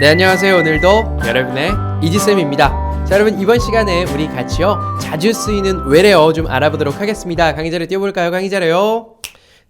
네, 안녕하세요. 오늘도 여러분의 이지쌤입니다. 자, 여러분 이번 시간에 우리 같이요 자주 쓰이는 외래어 좀 알아보도록 하겠습니다. 강의자료 띄워볼까요? 강의자료요.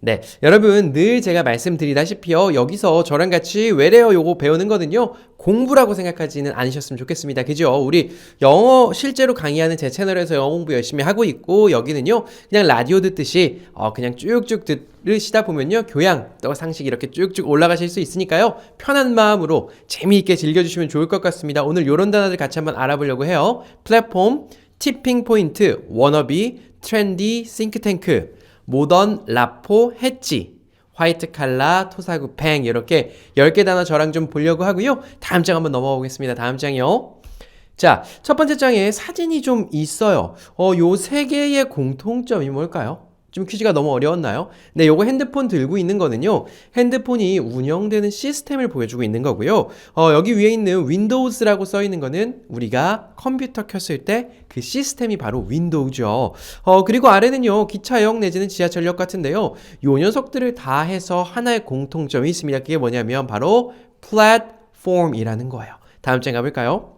네, 여러분 늘 제가 말씀드리다시피요 여기서 저랑 같이 외래어 요거 배우는 거는요 공부라고 생각하지는 않으셨으면 좋겠습니다. 그죠? 우리 영어 실제로 강의하는 제 채널에서 영어 공부 열심히 하고 있고, 여기는요 그냥 라디오 듣듯이 그냥 쭉쭉 들으시다 보면요 교양 또 상식 이렇게 쭉쭉 올라가실 수 있으니까요 편한 마음으로 재미있게 즐겨주시면 좋을 것 같습니다. 오늘 요런 단어들 같이 한번 알아보려고 해요. 플랫폼, 티핑 포인트, 워너비, 트렌디, 싱크탱크, 모던, 라포, 햇지, 화이트 칼라, 토사구, 팽, 이렇게 10개 단어 저랑 좀 보려고 하고요. 다음 장 한번 넘어가 보겠습니다. 다음 장이요. 자, 첫 번째 장에 사진이 좀 있어요. 요 세 개의 공통점이 뭘까요? 좀 퀴즈가 너무 어려웠나요? 네, 요거 핸드폰 들고 있는 거는요 핸드폰이 운영되는 시스템을 보여주고 있는 거고요. 여기 위에 있는 윈도우즈라고 써 있는 거는 우리가 컴퓨터 켰을 때 그 시스템이 바로 윈도우죠. 그리고 아래는요 기차역 내지는 지하철역 같은데요 요 녀석들을 다 해서 하나의 공통점이 있습니다. 그게 뭐냐면 바로 플랫폼이라는 거예요. 다음 장 가볼까요?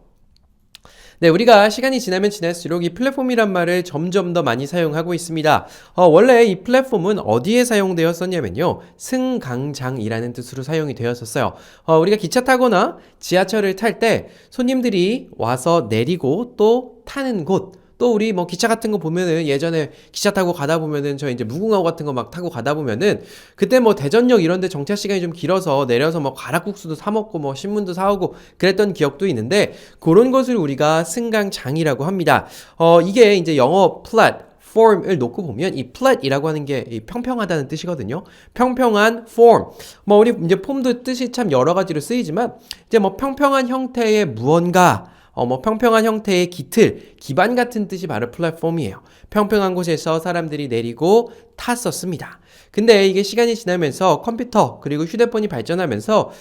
네, 우리가 시간이 지나면 지날수록 이 플랫폼이란 말을 점점 더 많이 사용하고 있습니다. 원래 이 플랫폼은 어디에 사용되었었냐면요 승강장이라는 뜻으로 사용이 되었었어요. 우리가 기차 타거나 지하철을 탈 때 손님들이 와서 내리고 또 타는 곳, 또 우리 뭐 기차 같은 거 보면은 예전에 기차 타고 가다 보면은 저 이제 무궁화호 같은 거 막 타고 가다 보면은 그때 뭐 대전역 이런 데 정차 시간이 좀 길어서 내려서 뭐 가락국수도 사 먹고 뭐 신문도 사오고 그랬던 기억도 있는데, 그런 것을 우리가 승강장이라고 합니다. 이게 이제 영어 플랫폼을 놓고 보면 이 플랫이라고 하는 게 이 평평하다는 뜻이거든요. 평평한 폼. 뭐 우리 이제 폼도 뜻이 참 여러 가지로 쓰이지만 이제 뭐 평평한 형태의 무언가, 뭐 평평한 형태의 기틀, 기반 같은 뜻이 바로 플랫폼이에요. 평평한 곳에서 사람들이 내리고 탔었습니다. 근데 이게 시간이 지나면서 컴퓨터 그리고 휴대폰이 발전하면서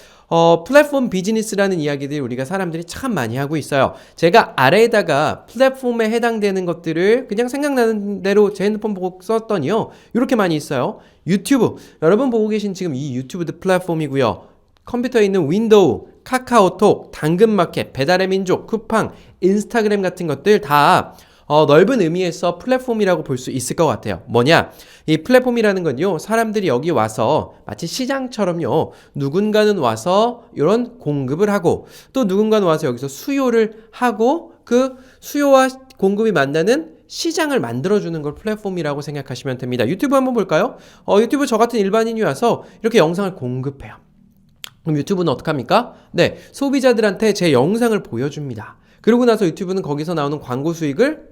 플랫폼 비즈니스라는 이야기들 우리가 사람들이 참 많이 하고 있어요. 제가 아래에다가 플랫폼에 해당되는 것들을 그냥 생각나는 대로 제 핸드폰 보고 썼더니요 이렇게 많이 있어요. 유튜브, 여러분 보고 계신 지금 이 유튜브도 플랫폼이고요. 컴퓨터에 있는 윈도우, 카카오톡, 당근마켓, 배달의 민족, 쿠팡, 인스타그램 같은 것들 다 넓은 의미에서 플랫폼이라고 볼 수 있을 것 같아요. 뭐냐? 이 플랫폼이라는 건요 사람들이 여기 와서 마치 시장처럼요 누군가는 와서 이런 공급을 하고 또 누군가는 와서 여기서 수요를 하고 그 수요와 공급이 만나는 시장을 만들어주는 걸 플랫폼이라고 생각하시면 됩니다. 유튜브 한번 볼까요? 유튜브 저 같은 일반인이 와서 이렇게 영상을 공급해요. 그럼 유튜브는 어떡합니까? 네, 소비자들한테 제 영상을 보여줍니다. 그러고 나서 유튜브는 거기서 나오는 광고 수익을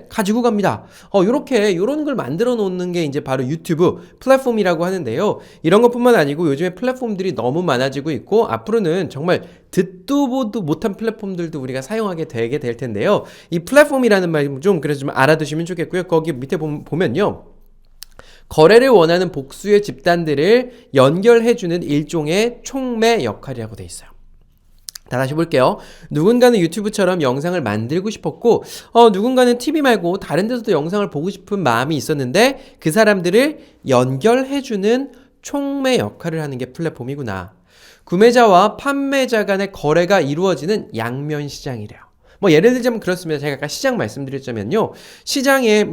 가지고 갑니다. 요런 걸 만들어 놓는 게 이제 바로 유튜브 플랫폼이라고 하는데요. 이런 것뿐만 아니고 요즘에 플랫폼들이 너무 많아지고 있고 앞으로는 정말 듣도 보도 못한 플랫폼들도 우리가 사용하게 되게 될 텐데요. 이 플랫폼이라는 말 좀 그래서 좀 알아두시면 좋겠고요. 거기 밑에 보면요. 거래를 원하는 복수의 집단들을 연결해주는 일종의 촉매 역할이라고 돼 있어요. 다시 볼게요. 누군가는 유튜브처럼 영상을 만들고 싶었고 누군가는 TV 말고 다른 데서도 영상을 보고 싶은 마음이 있었는데 그 사람들을 연결해주는 촉매 역할을 하는 게 플랫폼이구나. 구매자와 판매자 간의 거래가 이루어지는 양면 시장이래요. 뭐 예를 들자면 그렇습니다. 제가 아까 시장 말씀드렸자면요. 시장에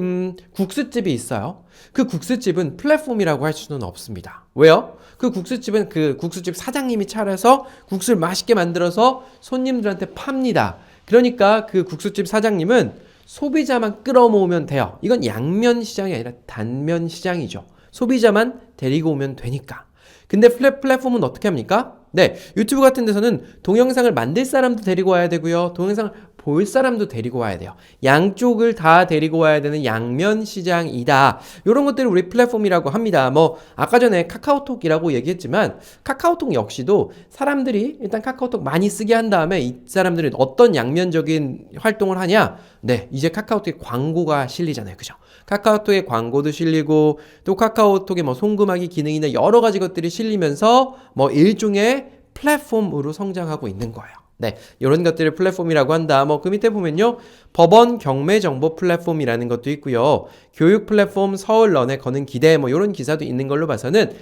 국수집이 있어요. 그 국수집은 플랫폼이라고 할 수는 없습니다. 왜요? 그 국수집은 그 국수집 사장님이 차려서 국수를 맛있게 만들어서 손님들한테 팝니다. 그러니까 그 국수집 사장님은 소비자만 끌어모으면 돼요. 이건 양면 시장이 아니라 단면 시장이죠. 소비자만 데리고 오면 되니까. 근데 플랫폼은 어떻게 합니까? 네, 유튜브 같은 데서는 동영상을 만들 사람도 데리고 와야 되고요. 동영상을 볼 사람도 데리고 와야 돼요. 양쪽을 다 데리고 와야 되는 양면 시장이다. 이런 것들을 우리 플랫폼이라고 합니다. 뭐 아까 전에 카카오톡이라고 얘기했지만 카카오톡 역시도 사람들이 일단 카카오톡 많이 쓰게 한 다음에 이 사람들은 어떤 양면적인 활동을 하냐? 네, 이제 카카오톡에 광고가 실리잖아요. 그죠? 카카오톡에 광고도 실리고 또 카카오톡에 뭐 송금하기 기능이나 여러 가지 것들이 실리면서 뭐 일종의 플랫폼으로 성장하고 있는 거예요. 네, 이런 것들을 플랫폼이라고 한다. 뭐 그 밑에 보면요, 법원 경매 정보 플랫폼이라는 것도 있고요, 교육 플랫폼 서울런에 거는 기대, 뭐 이런 기사도 있는 걸로 봐서는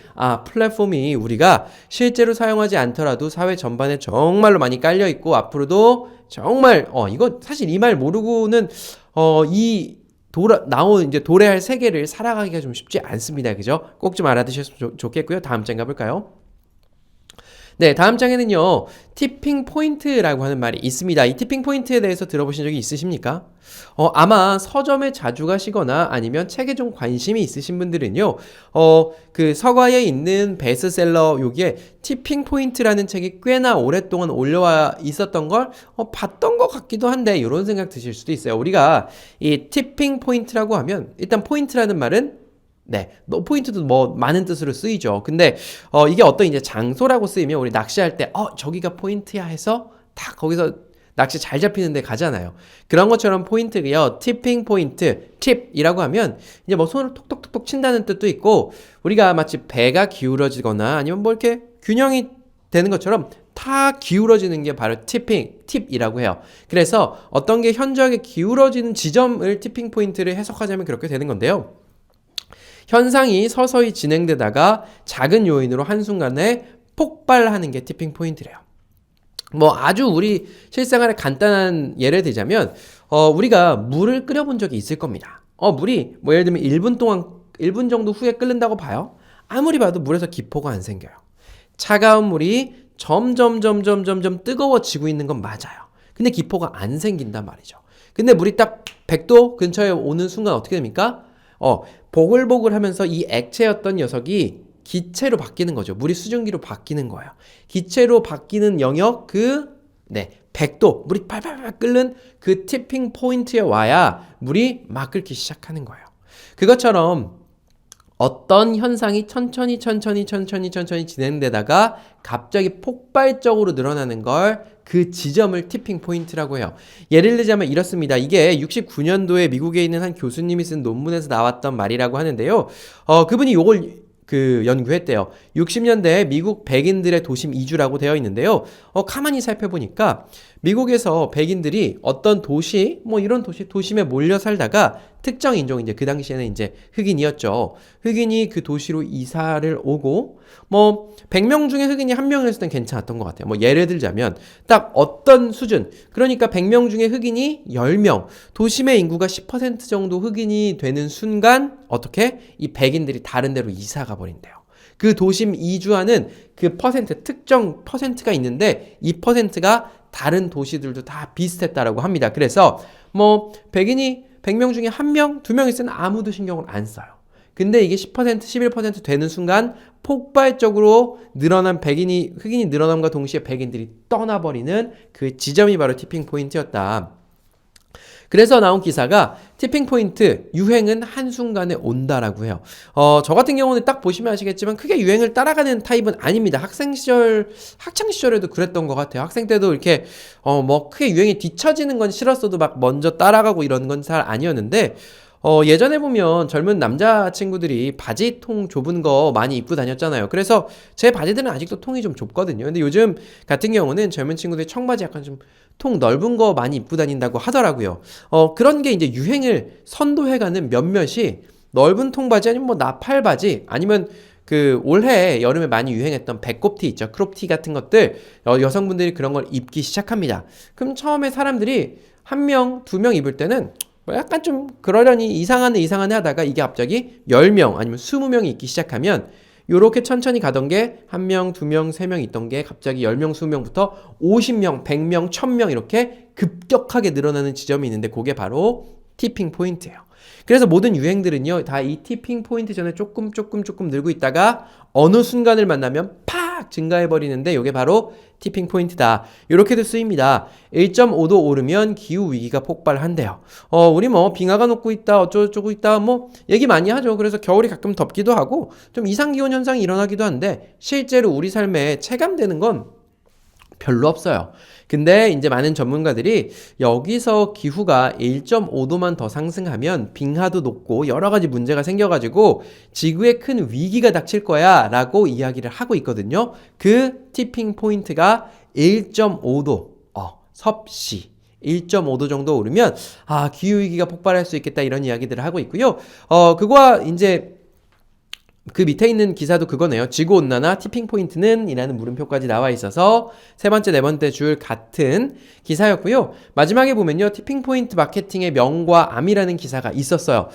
플랫폼이 우리가 실제로 사용하지 않더라도 사회 전반에 정말로 많이 깔려 있고 앞으로도 정말 이거 사실 이 말 모르고는 이 나온 이제 도래할 세계를 살아가기가 좀 쉽지 않습니다. 그죠? 꼭 좀 알아두셨으면 좋겠고요. 다음 장 가볼까요? 네, 다음 장에는요, 티핑 포인트라고 하는 말이 있습니다. 이 티핑 포인트에 대해서 들어보신 적이 있으십니까? 아마 서점에 자주 가시거나 아니면 책에 좀 관심이 있으신 분들은요, 그 서가에 있는 베스트셀러 여기에 티핑 포인트라는 책이 꽤나 오랫동안 올라와 있었던 걸 봤던 것 같기도 한데, 이런 생각 드실 수도 있어요. 우리가 이 티핑 포인트라고 하면, 일단 포인트라는 말은 네, 포인트도 뭐 많은 뜻으로 쓰이죠. 근데 이게 어떤 이제 장소라고 쓰이면 우리 낚시할 때 저기가 포인트야 해서 딱 거기서 낚시 잘 잡히는 데 가잖아요. 그런 것처럼 포인트가요, 티핑 포인트, 팁이라고 하면 이제 뭐 손을 톡톡톡톡 친다는 뜻도 있고, 우리가 마치 배가 기울어지거나 아니면 뭐 이렇게 균형이 되는 것처럼 다 기울어지는 게 바로 팁이라고 해요. 그래서 어떤 게 현저하게 기울어지는 지점을 티핑 포인트를 해석하자면 그렇게 되는 건데요. 현상이 서서히 진행되다가 작은 요인으로 한순간에 폭발하는 게 티핑 포인트래요. 뭐 아주 우리 실생활에 간단한 예를 들자면 우리가 물을 끓여본 적이 있을 겁니다. 물이 뭐 예를 들면 1분 정도 후에 끓는다고 봐요. 아무리 봐도 물에서 기포가 안 생겨요. 차가운 물이 점점 뜨거워지고 있는 건 맞아요. 근데 기포가 안 생긴단 말이죠. 근데 물이 딱 100도 근처에 오는 순간 어떻게 됩니까? 보글보글 하면서 이 액체였던 녀석이 기체로 바뀌는 거죠. 물이 수증기로 바뀌는 거예요. 기체로 바뀌는 영역 100도 물이 팔팔팔 끓는 그 티핑 포인트에 와야 물이 막 끓기 시작하는 거예요. 그것처럼 어떤 현상이 천천히 진행되다가 갑자기 폭발적으로 늘어나는 걸 그 지점을 티핑 포인트라고 해요. 예를 들자면 이렇습니다. 이게 69년도에 미국에 있는 한 교수님이 쓴 논문에서 나왔던 말이라고 하는데요. 그분이 요걸 연구했대요. 60년대에 미국 백인들의 도심 이주라고 되어 있는데요. 가만히 살펴보니까 미국에서 백인들이 어떤 도시, 뭐 이런 도심에 몰려 살다가 특정 인종, 이제 그 당시에는 이제 흑인이었죠. 흑인이 그 도시로 이사를 오고, 뭐 100명 중에 흑인이 한 명이었을 땐 괜찮았던 것 같아요. 뭐 예를 들자면 딱 어떤 수준, 그러니까 100명 중에 흑인이 10명, 도심의 인구가 10% 정도 흑인이 되는 순간 어떻게? 이 백인들이 다른 데로 이사가 버린대요. 그 도심 이주하는 그 특정 퍼센트가 있는데 이 퍼센트가 다른 도시들도 다 비슷했다라고 합니다. 그래서 뭐 백인이 100명 중에 1명, 2명 있으면 아무도 신경을 안 써요. 근데 이게 10%, 11% 되는 순간 폭발적으로 흑인이 늘어남과 동시에 백인들이 떠나버리는 그 지점이 바로 티핑 포인트였다. 그래서 나온 기사가 티핑 포인트, 유행은 한순간에 온다라고 해요. 저 같은 경우는 딱 보시면 아시겠지만 크게 유행을 따라가는 타입은 아닙니다. 학창시절에도 그랬던 것 같아요. 학생 때도 이렇게 뭐 크게 유행에 뒤처지는 건 싫었어도 막 먼저 따라가고 이런 건 잘 아니었는데, 예전에 보면 젊은 남자친구들이 바지통 좁은 거 많이 입고 다녔잖아요. 그래서 제 바지들은 아직도 통이 좀 좁거든요. 근데 요즘 같은 경우는 젊은 친구들이 청바지 약간 좀 통 넓은 거 많이 입고 다닌다고 하더라고요. 그런 게 이제 유행을 선도해가는 몇몇이 넓은 통바지 아니면 뭐 나팔바지 아니면 그 올해 여름에 많이 유행했던 배꼽티 있죠. 크롭티 같은 것들 여성분들이 그런 걸 입기 시작합니다. 그럼 처음에 사람들이 1명, 2명 입을 때는 뭐 약간 좀 그러려니 이상하네 하다가 이게 갑자기 10명 아니면 20명이 있기 시작하면 요렇게 천천히 가던 게 1명, 2명, 3명 있던 게 갑자기 10명, 20명부터 50명, 100명, 1000명 이렇게 급격하게 늘어나는 지점이 있는데 그게 바로 티핑 포인트예요. 그래서 모든 유행들은요 다 이 티핑 포인트 전에 조금 늘고 있다가 어느 순간을 만나면 팍 증가해버리는데 이게 바로 티핑 포인트다. 이렇게도 쓰입니다. 1.5도 오르면 기후위기가 폭발한대요. 우리 뭐 빙하가 녹고 있다 어쩌고저쩌고 있다 뭐 얘기 많이 하죠. 그래서 겨울이 가끔 덥기도 하고 좀 이상기온 현상이 일어나기도 한데 실제로 우리 삶에 체감되는 건 별로 없어요. 근데 이제 많은 전문가들이 여기서 기후가 1.5도만 더 상승하면 빙하도 녹고 여러 가지 문제가 생겨가지고 지구에 큰 위기가 닥칠 거야 라고 이야기를 하고 있거든요. 그 티핑 포인트가 1.5도 섭씨 1.5도 정도 오르면 기후위기가 폭발할 수 있겠다 이런 이야기들을 하고 있고요. 그거와 이제 그 밑에 있는 기사도 그거네요. 지구온난화 티핑포인트는 이라는 물음표까지 나와 있어서 세 번째, 네 번째 줄 같은 기사였고요. 마지막에 보면요. 티핑포인트 마케팅의 명과 암이라는 기사가 있었어요.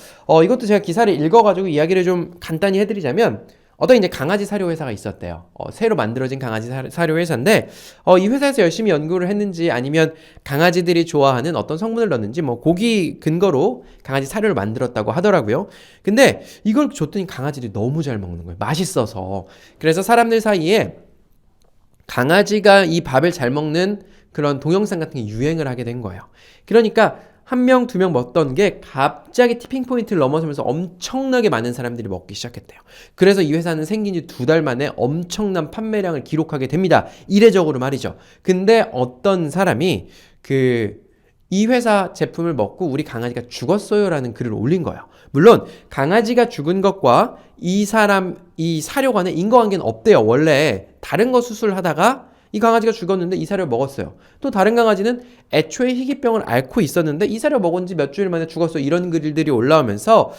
이것도 제가 기사를 읽어가지고 이야기를 좀 간단히 해드리자면 어떤 이제 강아지 사료 회사가 있었대요. 새로 만들어진 강아지 사료 회사인데, 이 회사에서 열심히 연구를 했는지 아니면 강아지들이 좋아하는 어떤 성분을 넣었는지 뭐 고기 근거로 강아지 사료를 만들었다고 하더라고요. 근데 이걸 줬더니 강아지들이 너무 잘 먹는 거예요. 맛있어서. 그래서 사람들 사이에 강아지가 이 밥을 잘 먹는 그런 동영상 같은 게 유행을 하게 된 거예요. 그러니까 한 명, 두 명 먹던 게 갑자기 티핑포인트를 넘어서면서 엄청나게 많은 사람들이 먹기 시작했대요. 그래서 이 회사는 생긴 지 2달 만에 엄청난 판매량을 기록하게 됩니다. 이례적으로 말이죠. 근데 어떤 사람이 이 회사 제품을 먹고 우리 강아지가 죽었어요 라는 글을 올린 거예요. 물론 강아지가 죽은 것과 이 사료관에 인과관계는 없대요. 원래 다른 거 수술하다가 이 강아지가 죽었는데 이 사료를 먹었어요. 또 다른 강아지는 애초에 희귀병을 앓고 있었는데 이 사료 먹은 지 몇 주일 만에 죽었어. 이런 글들이 올라오면서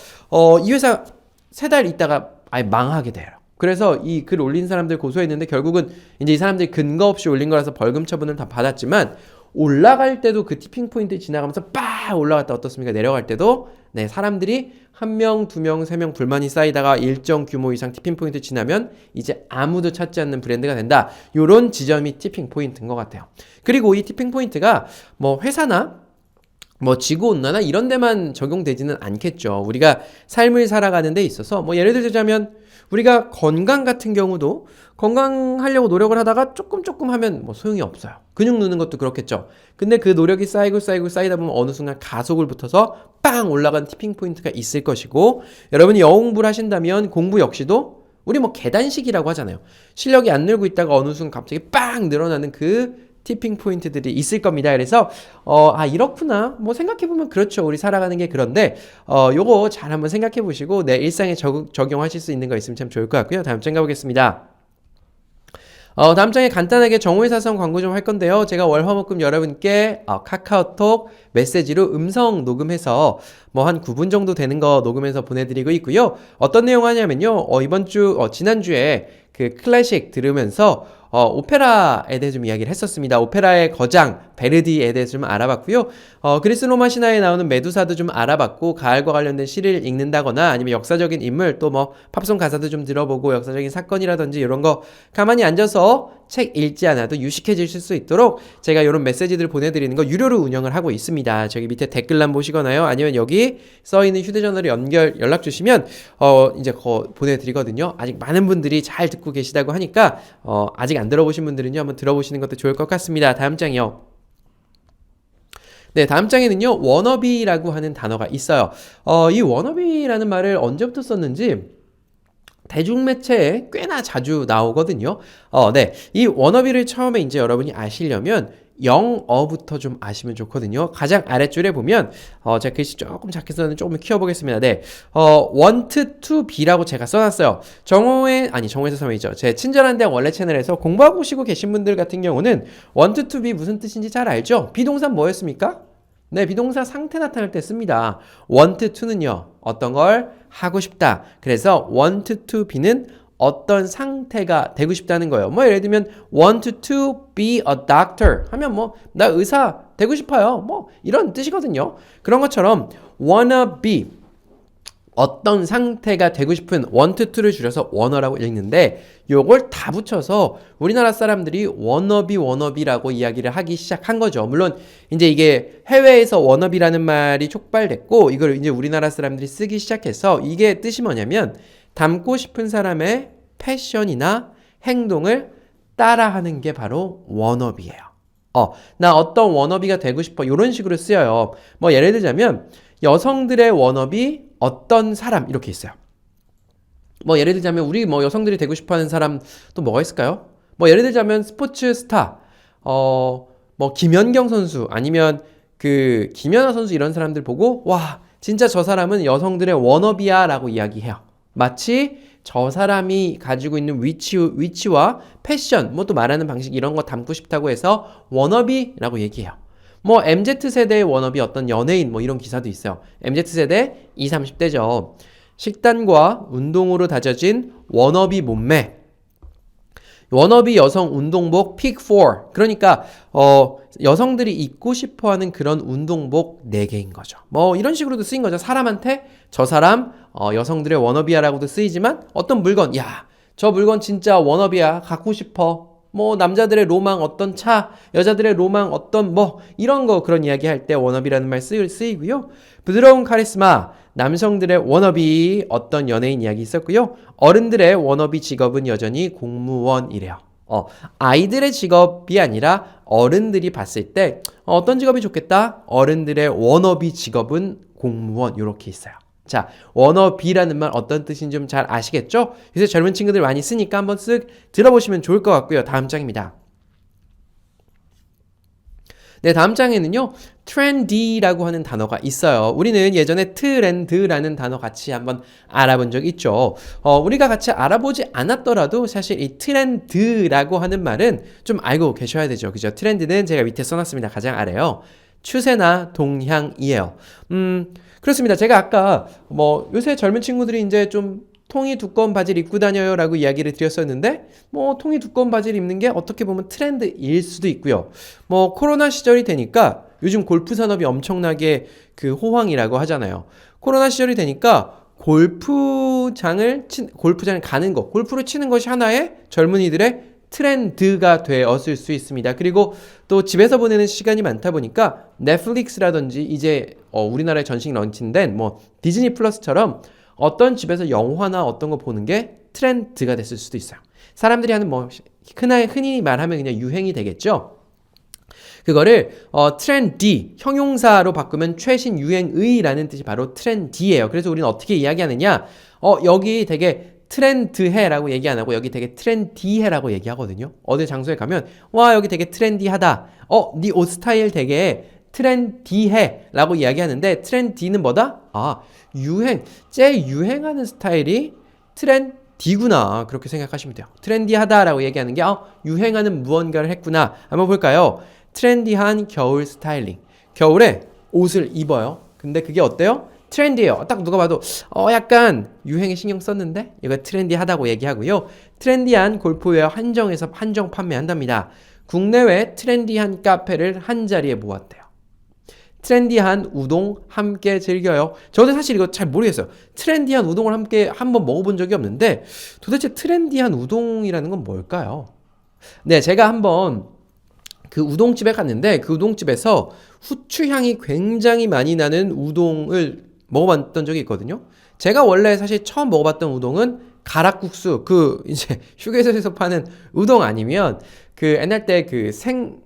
이 회사 3달 있다가 아예 망하게 돼요. 그래서 이 글 올린 사람들 고소했는데 결국은 이제 이 사람들이 근거 없이 올린 거라서 벌금 처분을 다 받았지만 올라갈 때도 그 티핑 포인트 지나가면서 빡 올라갔다 어떻습니까? 내려갈 때도 사람들이 1명, 2명, 3명 불만이 쌓이다가 일정 규모 이상 티핑 포인트 지나면 이제 아무도 찾지 않는 브랜드가 된다. 요런 지점이 티핑 포인트인 것 같아요. 그리고 이 티핑 포인트가 뭐 회사나 뭐 지구온난화 이런 데만 적용되지는 않겠죠. 우리가 삶을 살아가는 데 있어서 뭐 예를 들자면 우리가 건강 같은 경우도 건강하려고 노력을 하다가 조금 하면 뭐 소용이 없어요. 근육 느는 것도 그렇겠죠. 근데 그 노력이 쌓이다 보면 어느 순간 가속을 붙어서 빵 올라간 티핑 포인트가 있을 것이고, 여러분이 영어 공부를 하신다면 공부 역시도 우리 뭐 계단식이라고 하잖아요. 실력이 안 늘고 있다가 어느 순간 갑자기 빵 늘어나는 그 티핑 포인트들이 있을 겁니다. 그래서 이렇구나 뭐 생각해보면 그렇죠. 우리 살아가는 게. 그런데 요거 잘 한번 생각해보시고 내 일상에 적용하실 수 있는 거 있으면 참 좋을 것 같고요. 다음 장 가보겠습니다. 다음 장에 간단하게 정오회사성 광고 좀 할 건데요. 제가 월 화목금 여러분께 카카오톡 메시지로 음성 녹음해서 뭐 한 9분 정도 되는 거 녹음해서 보내드리고 있고요. 어떤 내용 하냐면요. 지난주에 그 클래식 들으면서 오페라에 대해 좀 이야기를 했었습니다. 오페라의 거장 베르디에 대해서 좀 알아봤고요. 그리스 로마 신화에 나오는 메두사도 좀 알아봤고, 가을과 관련된 시를 읽는다거나 아니면 역사적인 인물 또 뭐 팝송 가사도 좀 들어보고 역사적인 사건이라든지 이런 거 가만히 앉아서 책 읽지 않아도 유식해지실 수 있도록 제가 이런 메시지들 보내드리는 거 유료로 운영을 하고 있습니다. 저기 밑에 댓글란 보시거나요. 아니면 여기 써있는 휴대전화로 연락 주시면 이제 보내드리거든요. 아직 많은 분들이 잘 듣고 계시다고 하니까 아직 안 들어보신 분들은요 한번 들어보시는 것도 좋을 것 같습니다. 다음 장이요. 네, 다음 장에는요 워너비라고 하는 단어가 있어요. 이 워너비라는 말을 언제부터 썼는지 대중매체에 꽤나 자주 나오거든요. 네, 이 워너비를 처음에 이제 여러분이 아시려면 영어부터 좀 아시면 좋거든요. 가장 아랫줄에 보면 제가 글씨 조금 작게 썼는데 조금 키워보겠습니다. 네, want to be라고 제가 써놨어요. 정오에서 섬이죠. 제 친절한 대학 원래 채널에서 공부하고 오시고 계신 분들 같은 경우는 want to be 무슨 뜻인지 잘 알죠? 비동사 뭐였습니까? 네, 비동사 상태 나타날 때 씁니다. want to는요, 어떤 걸 하고 싶다. 그래서 want to be는 어떤 상태가 되고 싶다는 거예요. 뭐 예를 들면 want to be a doctor 하면 뭐 나 의사 되고 싶어요. 뭐 이런 뜻이거든요. 그런 것처럼 wanna be 어떤 상태가 되고 싶은 want to를 줄여서 wanna라고 읽는데 요걸 다 붙여서 우리나라 사람들이 wannabe라고 이야기를 하기 시작한 거죠. 물론 이제 이게 해외에서 wannabe라는 말이 촉발됐고 이걸 이제 우리나라 사람들이 쓰기 시작해서 이게 뜻이 뭐냐면 닮고 싶은 사람의 패션이나 행동을 따라하는 게 바로 워너비예요. 나 어떤 워너비가 되고 싶어 이런 식으로 쓰여요. 뭐 예를 들자면 여성들의 워너비 어떤 사람 이렇게 있어요. 뭐 예를 들자면 우리 뭐 여성들이 되고 싶어하는 사람 또 뭐가 있을까요? 뭐 예를 들자면 스포츠 스타, 뭐 김연경 선수 아니면 그 김연아 선수 이런 사람들 보고 와 진짜 저 사람은 여성들의 워너비야라고 이야기해요. 마치 저 사람이 가지고 있는 위치와 패션, 뭐 또 말하는 방식 이런 거 담고 싶다고 해서 워너비라고 얘기해요. 뭐 MZ세대의 워너비 어떤 연예인 뭐 이런 기사도 있어요. MZ세대 20, 30대죠. 식단과 운동으로 다져진 워너비 몸매. 워너비 여성 운동복 픽4. 그러니까 여성들이 입고 싶어하는 그런 운동복 4개인 거죠. 뭐 이런 식으로도 쓰인 거죠. 사람한테 저 사람 여성들의 워너비야라고도 쓰이지만 어떤 물건, 야, 저 물건 진짜 워너비야, 갖고 싶어. 뭐 남자들의 로망 어떤 차, 여자들의 로망 어떤 뭐 이런 거 그런 이야기 할 때 워너비라는 말 쓰이고요. 부드러운 카리스마, 남성들의 워너비 어떤 연예인 이야기 있었고요. 어른들의 워너비 직업은 여전히 공무원이래요. 아이들의 직업이 아니라 어른들이 봤을 때 어떤 직업이 좋겠다? 어른들의 워너비 직업은 공무원 이렇게 있어요. 자, 워너비라는 말 어떤 뜻인지 좀 잘 아시겠죠? 요새 젊은 친구들 많이 쓰니까 한번 쓱 들어보시면 좋을 것 같고요. 다음 장입니다. 네, 다음 장에는요, trendy라고 하는 단어가 있어요. 우리는 예전에 트렌드라는 단어 같이 한번 알아본 적 있죠. 우리가 같이 알아보지 않았더라도 사실 이 트렌드라고 하는 말은 좀 알고 계셔야 되죠. 그죠? 트렌드는 제가 밑에 써놨습니다. 가장 아래요. 추세나 동향이에요. 그렇습니다. 제가 아까 뭐 요새 젊은 친구들이 이제 좀 통이 두꺼운 바지를 입고 다녀요 라고 이야기를 드렸었는데 뭐 통이 두꺼운 바지를 입는 게 어떻게 보면 트렌드일 수도 있고요. 뭐 코로나 시절이 되니까 요즘 골프 산업이 엄청나게 그 호황이라고 하잖아요. 코로나 시절이 되니까 골프장을 가는 거, 골프를 치는 것이 하나의 젊은이들의 트렌드가 되었을 수 있습니다. 그리고 또 집에서 보내는 시간이 많다 보니까 넷플릭스라든지 이제 우리나라에 전식 런칭된 뭐 디즈니 플러스처럼 어떤 집에서 영화나 어떤 거 보는 게 트렌드가 됐을 수도 있어요. 사람들이 하는 뭐 흔히 말하면 그냥 유행이 되겠죠. 그거를 트렌디 형용사로 바꾸면 최신 유행의라는 뜻이 바로 트렌디예요. 그래서 우리는 어떻게 이야기하느냐? 여기 되게 트렌드해라고 얘기 안 하고 여기 되게 트렌디해라고 얘기하거든요. 어느 장소에 가면 와 여기 되게 트렌디하다. 네 옷 스타일 되게 트렌디해라고 이야기하는데 트렌디는 뭐다? 유행하는 스타일이 트렌디구나. 그렇게 생각하시면 돼요. 트렌디하다라고 얘기하는 게 유행하는 무언가를 했구나. 한번 볼까요? 트렌디한 겨울 스타일링. 겨울에 옷을 입어요. 근데 그게 어때요? 트렌디예요. 딱 누가 봐도 약간 유행에 신경 썼는데 이거 트렌디하다고 얘기하고요. 트렌디한 골프웨어 한정 판매한답니다. 국내외 트렌디한 카페를 한 자리에 모았대요. 트렌디한 우동 함께 즐겨요. 저도 사실 이거 잘 모르겠어요. 트렌디한 우동을 함께 한번 먹어본 적이 없는데 도대체 트렌디한 우동이라는 건 뭘까요? 네, 제가 한번 그 우동집에 갔는데 그 우동집에서 후추향이 굉장히 많이 나는 우동을 먹어봤던 적이 있거든요. 제가 원래 사실 처음 먹어봤던 우동은 가락국수, 그 이제 휴게소에서 파는 우동 아니면 그 옛날 때 그 생생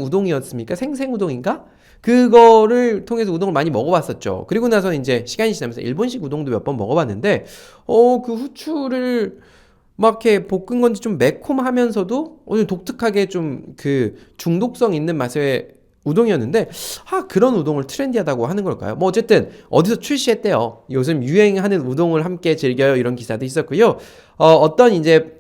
우동이었습니까? 생생 우동인가? 그거를 통해서 우동을 많이 먹어봤었죠. 그리고 나서 이제 시간이 지나면서 일본식 우동도 몇 번 먹어봤는데, 그 후추를 막 이렇게 볶은 건지 좀 매콤하면서도 독특하게 좀 그 중독성 있는 맛의 우동이었는데, 그런 우동을 트렌디하다고 하는 걸까요? 뭐 어쨌든 어디서 출시했대요. 요즘 유행하는 우동을 함께 즐겨요. 이런 기사도 있었고요. 어떤 이제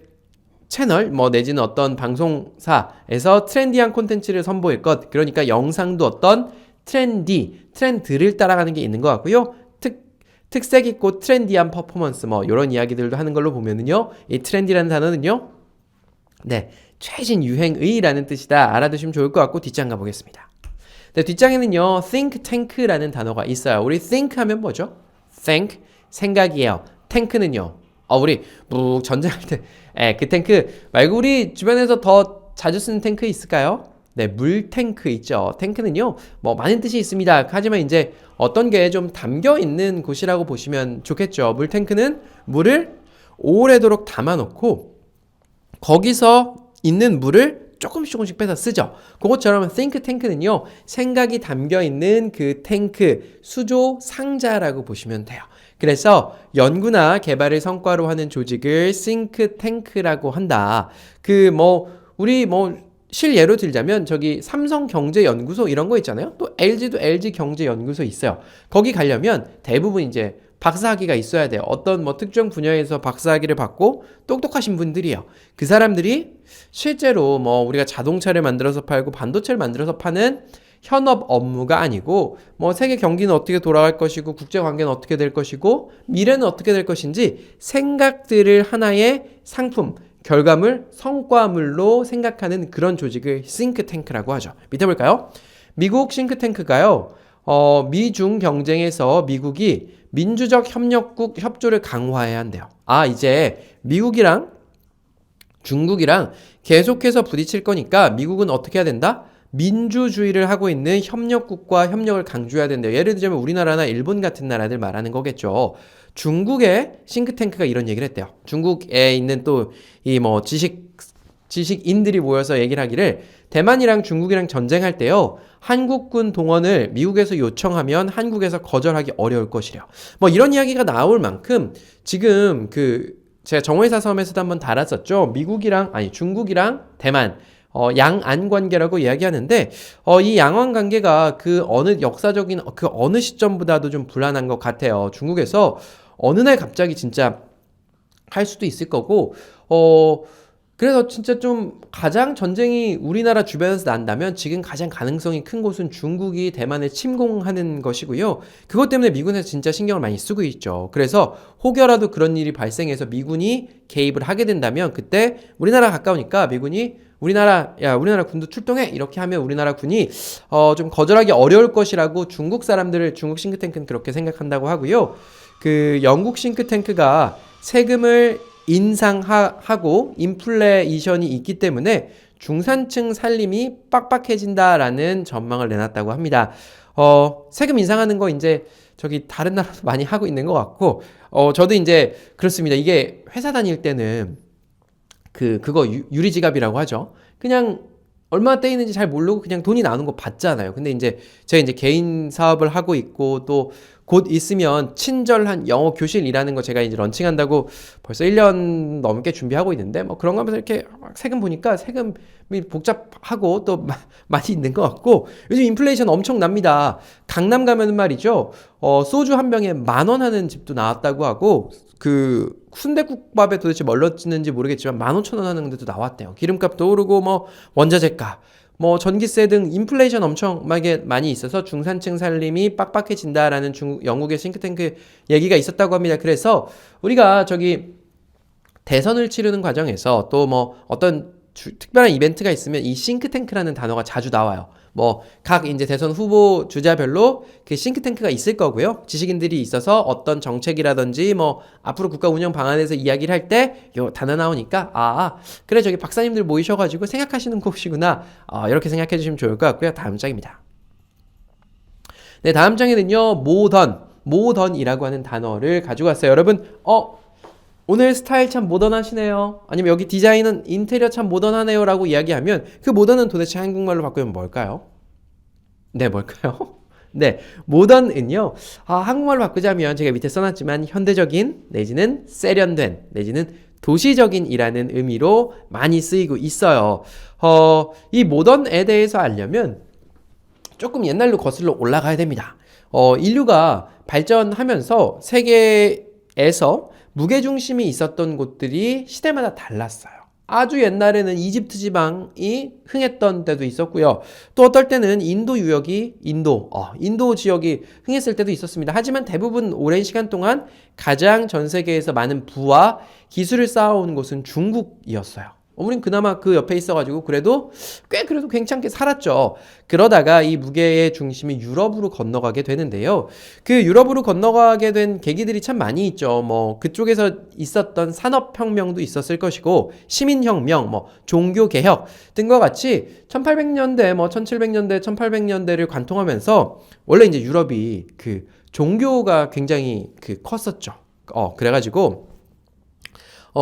채널 뭐 내지는 어떤 방송사에서 트렌디한 콘텐츠를 선보일 것, 그러니까 영상도 어떤 트렌드를 따라가는 게 있는 것 같고요. 특색 있고 트렌디한 퍼포먼스 뭐 이런 이야기들도 하는 걸로 보면은요, 이 트렌디라는 단어는요, 네, 최신 유행의라는 뜻이다. 알아두시면 좋을 것 같고 뒷장 가보겠습니다. 네, 뒷장에는요, think tank라는 단어가 있어요. 우리 think 하면 뭐죠? think 생각이에요. tank는요, 우리 전쟁할 때 그 탱크 말고 우리 주변에서 더 자주 쓰는 탱크 있을까요? 네, 물 탱크 있죠. 탱크는요, 뭐 많은 뜻이 있습니다. 하지만 이제 어떤 게 좀 담겨 있는 곳이라고 보시면 좋겠죠. 물 탱크는 물을 오래도록 담아놓고 거기서 있는 물을 조금씩 빼서 쓰죠. 그것처럼 think tank는요, 생각이 담겨 있는 그 탱크, 수조 상자라고 보시면 돼요. 그래서 연구나 개발을 성과로 하는 조직을 think tank라고 한다. 우리 실예로 들자면 저기 삼성경제연구소 이런 거 있잖아요. 또 LG도 LG경제연구소 있어요. 거기 가려면 대부분 이제 박사학위가 있어야 돼요. 어떤 뭐 특정 분야에서 박사학위를 받고 똑똑하신 분들이에요. 그 사람들이 실제로 뭐 우리가 자동차를 만들어서 팔고 반도체를 만들어서 파는 현업 업무가 아니고 뭐 세계 경기는 어떻게 돌아갈 것이고 국제 관계는 어떻게 될 것이고 미래는 어떻게 될 것인지 생각들을 하나의 상품, 결과물, 성과물로 생각하는 그런 조직을 싱크탱크라고 하죠. 밑에 볼까요? 미국 싱크탱크가요. 미중 경쟁에서 미국이 민주적 협력국 협조를 강화해야 한대요. 이제 미국이랑 중국이랑 계속해서 부딪힐 거니까 미국은 어떻게 해야 된다? 민주주의를 하고 있는 협력국과 협력을 강조해야 된대요. 예를 들자면 우리나라나 일본 같은 나라들 말하는 거겠죠. 중국의 싱크탱크가 이런 얘기를 했대요. 중국에 있는 또 이 뭐 지식인들이 모여서 얘기를 하기를 대만이랑 중국이랑 전쟁할 때요. 한국군 동원을 미국에서 요청하면 한국에서 거절하기 어려울 것이래요. 뭐 이런 이야기가 나올 만큼 지금 제가 정오회사 섬에서도 한번 달았었죠. 중국이랑 대만 양안 관계라고 이야기하는데 이 양안 관계가 그 어느 역사적인 그 어느 시점보다도 좀 불안한 것 같아요. 중국에서 어느 날 갑자기 진짜 할 수도 있을 거고 그래서 진짜 좀 가장 전쟁이 우리나라 주변에서 난다면 지금 가장 가능성이 큰 곳은 중국이 대만을 침공하는 것이고요. 그것 때문에 미군에서 진짜 신경을 많이 쓰고 있죠. 그래서 혹여라도 그런 일이 발생해서 미군이 개입을 하게 된다면 그때 우리나라 가까우니까 미군이 우리나라 군도 출동해 이렇게 하면 우리나라 군이 좀 거절하기 어려울 것이라고 중국 싱크탱크는 그렇게 생각한다고 하고요. 그 영국 싱크탱크가 세금을 인상하고 인플레이션이 있기 때문에 중산층 살림이 빡빡해진다라는 전망을 내놨다고 합니다. 세금 인상하는 거 이제 저기 다른 나라도 많이 하고 있는 것 같고 저도 이제 그렇습니다. 이게 회사 다닐 때는 그거 유리지갑이라고 하죠. 그냥 얼마 떼이는지 잘 모르고 그냥 돈이 나오는 거 받잖아요. 근데 이제 제가 이제 개인 사업을 하고 있고 또 곧 있으면 친절한 영어 교실이라는 거 제가 이제 런칭한다고 벌써 1년 넘게 준비하고 있는데 뭐 그런 거 하면서 이렇게 세금 보니까 세금이 복잡하고 또 많이 있는 것 같고 요즘 인플레이션 엄청납니다. 강남 가면은 말이죠. 소주 한 병에 10,000원 하는 집도 나왔다고 하고 그 순댓국밥에 도대체 뭘 넣는지 모르겠지만 15,000원 하는 데도 나왔대요. 기름값도 오르고 뭐 원자재값 뭐 전기세 등 인플레이션 엄청나게 많이 있어서 중산층 살림이 빡빡해진다라는 영국의 싱크탱크 얘기가 있었다고 합니다. 그래서 우리가 저기 대선을 치르는 과정에서 또 뭐 어떤 특별한 이벤트가 있으면 이 싱크탱크라는 단어가 자주 나와요. 뭐 각 이제 대선 후보 주자별로 그 싱크탱크가 있을 거고요. 지식인들이 있어서 어떤 정책이라든지 뭐 앞으로 국가 운영 방안에서 이야기를 할 때 요 단어 나오니까 그래 저기 박사님들 모이셔가지고 생각하시는 곳이구나 이렇게 생각해 주시면 좋을 것 같고요. 다음 장입니다. 네, 다음 장에는요 모던이라고 하는 단어를 가지고 왔어요. 여러분 오늘 스타일 참 모던하시네요. 아니면 여기 디자인은 인테리어 참 모던하네요 라고 이야기하면 그 모던은 도대체 한국말로 바꾸면 뭘까요? 네, 뭘까요? 네, 모던은요. 한국말로 바꾸자면 제가 밑에 써놨지만 현대적인 내지는 세련된 내지는 도시적인 이라는 의미로 많이 쓰이고 있어요. 이 모던에 대해서 알려면 조금 옛날로 거슬러 올라가야 됩니다. 인류가 발전하면서 세계에서 무게중심이 있었던 곳들이 시대마다 달랐어요. 아주 옛날에는 이집트 지방이 흥했던 때도 있었고요. 또 어떨 때는 인도 지역이 흥했을 때도 있었습니다. 하지만 대부분 오랜 시간 동안 가장 전 세계에서 많은 부와 기술을 쌓아온 곳은 중국이었어요. 우린 그나마 그 옆에 있어가지고 그래도 괜찮게 살았죠. 그러다가 이 무게의 중심이 유럽으로 건너가게 되는데요. 그 유럽으로 건너가게 된 계기들이 참 많이 있죠. 뭐 그쪽에서 있었던 산업혁명도 있었을 것이고 시민혁명, 뭐 종교개혁 등과 같이 1800년대, 뭐 1700년대, 1800년대를 관통하면서 원래 이제 유럽이 그 종교가 굉장히 컸었죠. 그래가지고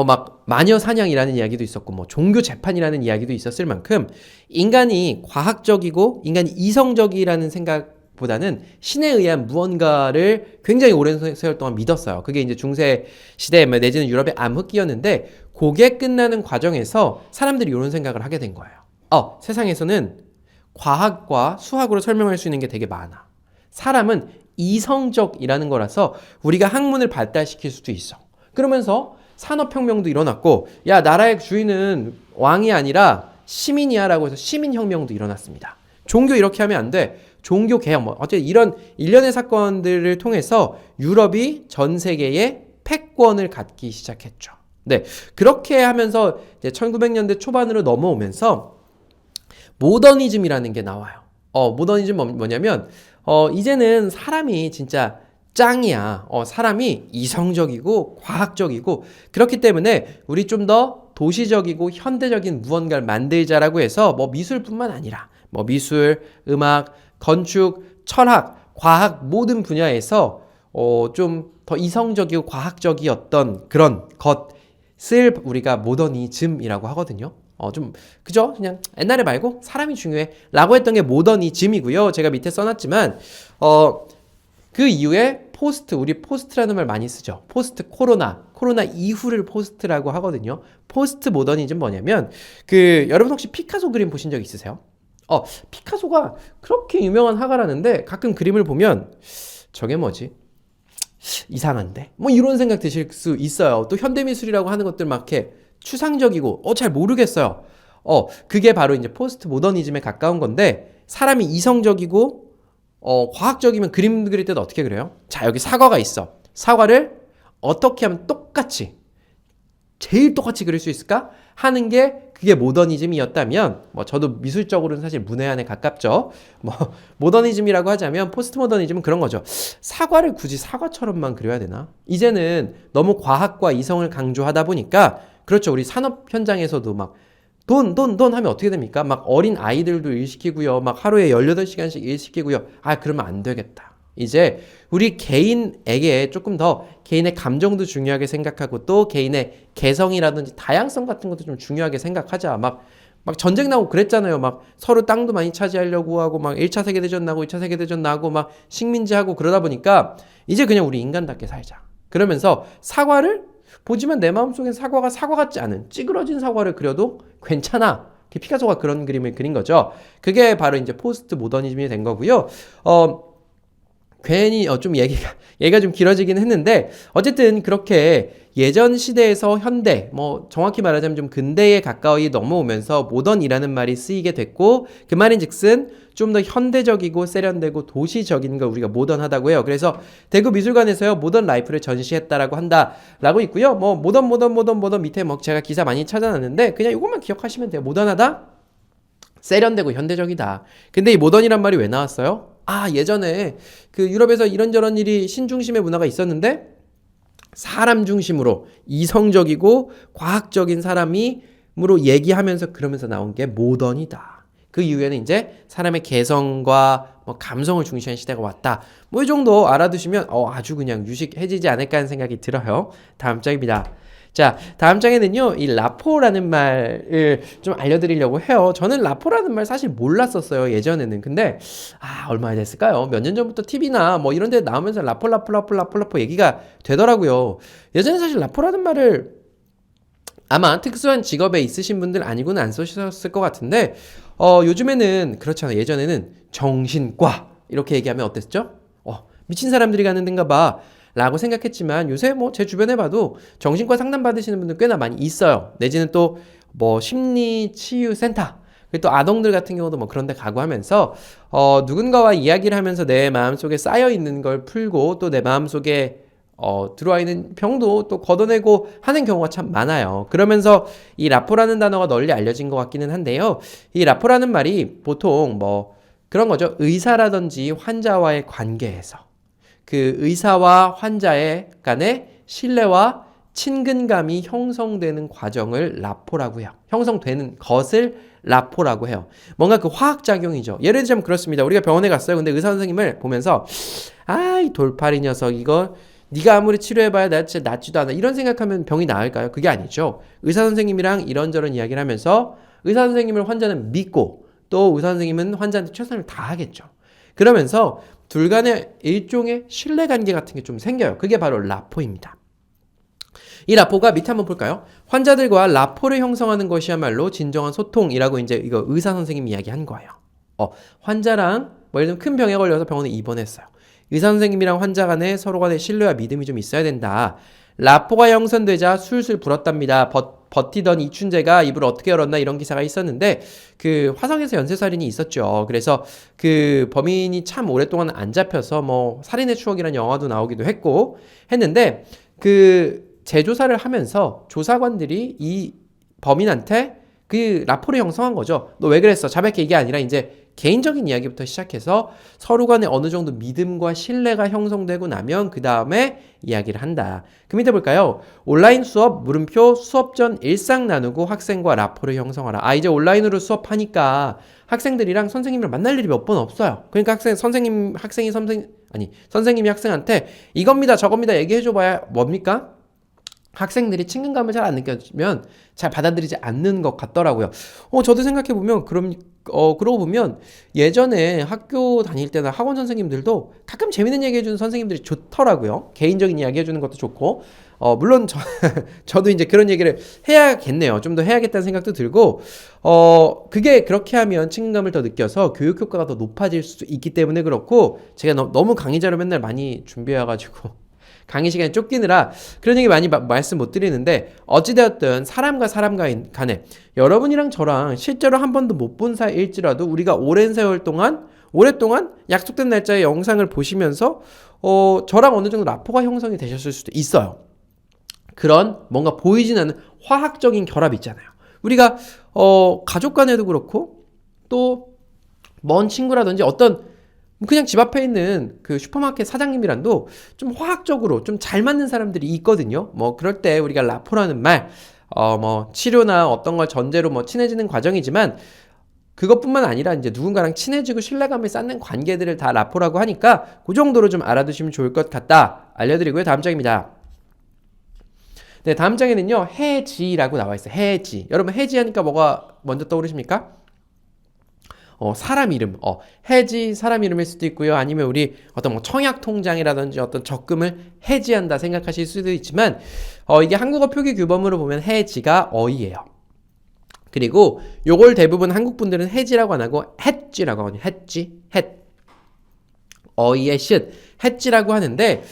막 마녀 사냥이라는 이야기도 있었고 뭐 종교 재판이라는 이야기도 있었을 만큼 인간이 과학적이고 인간이 이성적이라는 생각보다는 신에 의한 무언가를 굉장히 오랜 세월 동안 믿었어요. 그게 이제 중세 시대 내지는 유럽의 암흑기였는데 그게 끝나는 과정에서 사람들이 이런 생각을 하게 된 거예요. 세상에서는 과학과 수학으로 설명할 수 있는 게 되게 많아. 사람은 이성적이라는 거라서 우리가 학문을 발달시킬 수도 있어. 그러면서 산업혁명도 일어났고, 야, 나라의 주인은 왕이 아니라 시민이야 라고 해서 시민혁명도 일어났습니다. 종교 이렇게 하면 안 돼. 종교 개혁, 뭐, 어쨌든 이런 일련의 사건들을 통해서 유럽이 전 세계에 패권을 갖기 시작했죠. 네. 그렇게 하면서 이제 1900년대 초반으로 넘어오면서 모더니즘이라는 게 나와요. 모더니즘 뭐냐면, 이제는 사람이 진짜 짱이야. 사람이 이성적이고 과학적이고 그렇기 때문에 우리 좀 더 도시적이고 현대적인 무언가를 만들자라고 해서 뭐 미술뿐만 아니라 뭐 미술, 음악, 건축, 철학, 과학 모든 분야에서 좀 더 이성적이고 과학적이었던 그런 것을 우리가 모더니즘이라고 하거든요. 좀 그죠? 그냥 옛날에 말고 사람이 중요해 라고 했던 게 모더니즘이고요. 제가 밑에 써놨지만 그 이후에 우리 포스트라는 말 많이 쓰죠. 포스트 코로나 이후를 포스트라고 하거든요. 포스트 모더니즘 뭐냐면 여러분 혹시 피카소 그림 보신 적 있으세요? 피카소가 그렇게 유명한 화가라는데 가끔 그림을 보면 저게 뭐지? 이상한데? 뭐 이런 생각 드실 수 있어요. 또 현대미술이라고 하는 것들 막 이렇게 추상적이고 잘 모르겠어요. 그게 바로 이제 포스트 모더니즘에 가까운 건데 사람이 이성적이고 과학적이면 그림 그릴 때도 어떻게 그래요? 자, 여기 사과가 있어. 사과를 어떻게 하면 제일 똑같이 그릴 수 있을까? 하는 게 그게 모더니즘이었다면 저도 미술적으로는 사실 문외한에 가깝죠. 모더니즘이라고 하자면 포스트 모더니즘은 그런 거죠. 사과를 굳이 사과처럼만 그려야 되나? 이제는 너무 과학과 이성을 강조하다 보니까 그렇죠. 우리 산업 현장에서도 막 돈 하면 어떻게 됩니까? 막 어린 아이들도 일 시키고요. 막 하루에 18시간씩 일 시키고요. 그러면 안 되겠다. 이제 우리 개인에게 조금 더 개인의 감정도 중요하게 생각하고 또 개인의 개성이라든지 다양성 같은 것도 좀 중요하게 생각하자. 막 전쟁 나고 그랬잖아요. 막 서로 땅도 많이 차지하려고 하고 막 1차 세계대전 나고 2차 세계대전 나고 막 식민지하고 그러다 보니까 이제 그냥 우리 인간답게 살자. 그러면서 사과를 보지만 내 마음속엔 사과가 사과 같지 않은 찌그러진 사과를 그려도 괜찮아. 피카소가 그런 그림을 그린 거죠. 그게 바로 이제 포스트 모더니즘이 된 거고요. 괜히 좀 얘기가 좀 길어지긴 했는데 어쨌든 그렇게 예전 시대에서 현대 정확히 말하자면 좀 근대에 가까이 넘어오면서 모던이라는 말이 쓰이게 됐고 그 말인즉슨 좀 더 현대적이고 세련되고 도시적인 걸 우리가 모던하다고 해요. 그래서 대구 미술관에서요 모던 라이프를 전시했다라고 한다라고 있고요. 모던 밑에 제가 기사 많이 찾아놨는데 그냥 이것만 기억하시면 돼요. 모던하다, 세련되고 현대적이다. 근데 이 모던이란 말이 왜 나왔어요? 예전에 유럽에서 이런저런 일이 신중심의 문화가 있었는데 사람 중심으로 이성적이고 과학적인 사람으로 얘기하면서 그러면서 나온 게 모던이다. 그 이후에는 이제 사람의 개성과 감성을 중시한 시대가 왔다. 이 정도 알아두시면 아주 그냥 유식해지지 않을까 하는 생각이 들어요. 다음 장입니다. 자, 다음 장에는요, 이 라포라는 말을 좀 알려드리려고 해요. 저는 라포라는 말 사실 몰랐었어요, 예전에는. 근데, 얼마나 됐을까요? 몇 년 전부터 TV나 이런 데 나오면서 라포 얘기가 되더라고요. 예전에 사실 라포라는 말을 아마 특수한 직업에 있으신 분들 아니고는 안 쓰셨을 것 같은데, 요즘에는, 그렇잖아요. 예전에는 정신과, 이렇게 얘기하면 어땠죠? 미친 사람들이 가는 데인가 봐. 라고 생각했지만 요새 제 주변에 봐도 정신과 상담 받으시는 분들 꽤나 많이 있어요. 내지는 또 심리치유센터 그리고 또 아동들 같은 경우도 그런 데 가고 하면서 누군가와 이야기를 하면서 내 마음속에 쌓여있는 걸 풀고 또 내 마음속에 들어와 있는 병도 또 걷어내고 하는 경우가 참 많아요. 그러면서 이 라포라는 단어가 널리 알려진 것 같기는 한데요. 이 라포라는 말이 보통 그런 거죠. 의사라든지 환자와의 관계에서 그 의사와 환자의 간의 신뢰와 친근감이 형성되는 과정을 라포라고 해요. 형성되는 것을 라포라고 해요. 뭔가 그 화학작용이죠. 예를 들자면 그렇습니다. 우리가 병원에 갔어요. 근데 의사 선생님을 보면서 이 돌팔이 녀석 이거 네가 아무리 치료해봐야 나 진짜 낫지도 않아. 이런 생각하면 병이 나을까요? 그게 아니죠. 의사 선생님이랑 이런저런 이야기를 하면서 의사 선생님을 환자는 믿고 또 의사 선생님은 환자한테 최선을 다하겠죠. 그러면서 둘 간의 일종의 신뢰관계 같은 게 좀 생겨요. 그게 바로 라포입니다. 이 라포가 밑에 한번 볼까요? 환자들과 라포를 형성하는 것이야말로 진정한 소통이라고 이제 이거 의사 선생님이 이야기한 거예요. 환자랑 예를 들면 큰 병에 걸려서 병원에 입원했어요. 의사 선생님이랑 환자 간에 서로 간에 신뢰와 믿음이 좀 있어야 된다. 라포가 형성되자 술술 불었답니다. 버티던 이춘재가 입을 어떻게 열었나 이런 기사가 있었는데 그 화성에서 연쇄살인이 있었죠. 그래서 그 범인이 참 오랫동안 안 잡혀서 뭐 살인의 추억이라는 영화도 나오기도 했고 했는데 그 재조사를 하면서 조사관들이 이 범인한테 그 라포를 형성한 거죠. 너 왜 그랬어? 자백해 이게 아니라 이제 개인적인 이야기부터 시작해서 서로 간에 어느 정도 믿음과 신뢰가 형성되고 나면 그 다음에 이야기를 한다. 그 밑에 볼까요? 온라인 수업 물음표 수업 전 일상 나누고 학생과 라포를 형성하라. 아 이제 온라인으로 수업하니까 학생들이랑 선생님을 만날 일이 몇 번 없어요. 그러니까 선생님이 학생한테 이겁니다 저겁니다 얘기해줘봐야 뭡니까? 학생들이 친근감을 잘 안 느껴지면 잘 받아들이지 않는 것 같더라고요. 저도 생각해보면, 그러고 보면 예전에 학교 다닐 때나 학원 선생님들도 가끔 재밌는 얘기 해주는 선생님들이 좋더라고요. 개인적인 이야기 해주는 것도 좋고, 물론 저도 이제 그런 얘기를 해야겠네요. 좀 더 해야겠다는 생각도 들고, 그게 그렇게 하면 친근감을 더 느껴서 교육 효과가 더 높아질 수 있기 때문에 그렇고, 제가 너무 강의 자료 맨날 많이 준비해가지고, 강의 시간에 쫓기느라 그런 얘기 많이 말씀 못 드리는데 어찌되었든 사람과 사람 간에 여러분이랑 저랑 실제로 한 번도 못 본 사이일지라도 우리가 오랜 세월 동안 오랫동안 약속된 날짜의 영상을 보시면서 저랑 어느 정도 라포가 형성이 되셨을 수도 있어요. 그런 뭔가 보이진 않는 화학적인 결합 있잖아요. 우리가 가족 간에도 그렇고 또 먼 친구라든지 어떤 그냥 집 앞에 있는 그 슈퍼마켓 사장님이랑도 좀 화학적으로 좀 잘 맞는 사람들이 있거든요. 뭐 그럴 때 우리가 라포라는 말, 뭐 치료나 어떤 걸 전제로 뭐 친해지는 과정이지만 그것뿐만 아니라 이제 누군가랑 친해지고 신뢰감을 쌓는 관계들을 다 라포라고 하니까 그 정도로 좀 알아두시면 좋을 것 같다. 알려드리고요. 다음 장입니다. 네, 다음 장에는요. 해지라고 나와 있어요. 해지. 여러분 해지 하니까 뭐가 먼저 떠오르십니까? 사람 이름, 해지 사람 이름일 수도 있고요. 아니면 우리 어떤 뭐 청약 통장이라든지 어떤 적금을 해지한다 생각하실 수도 있지만, 이게 한국어 표기 규범으로 보면 해지가 어이예요. 그리고 요걸 대부분 한국 분들은 해지라고 안 하고 했지라고 하거든요. 했지, 어이의 쉿, 해지라고 하는데,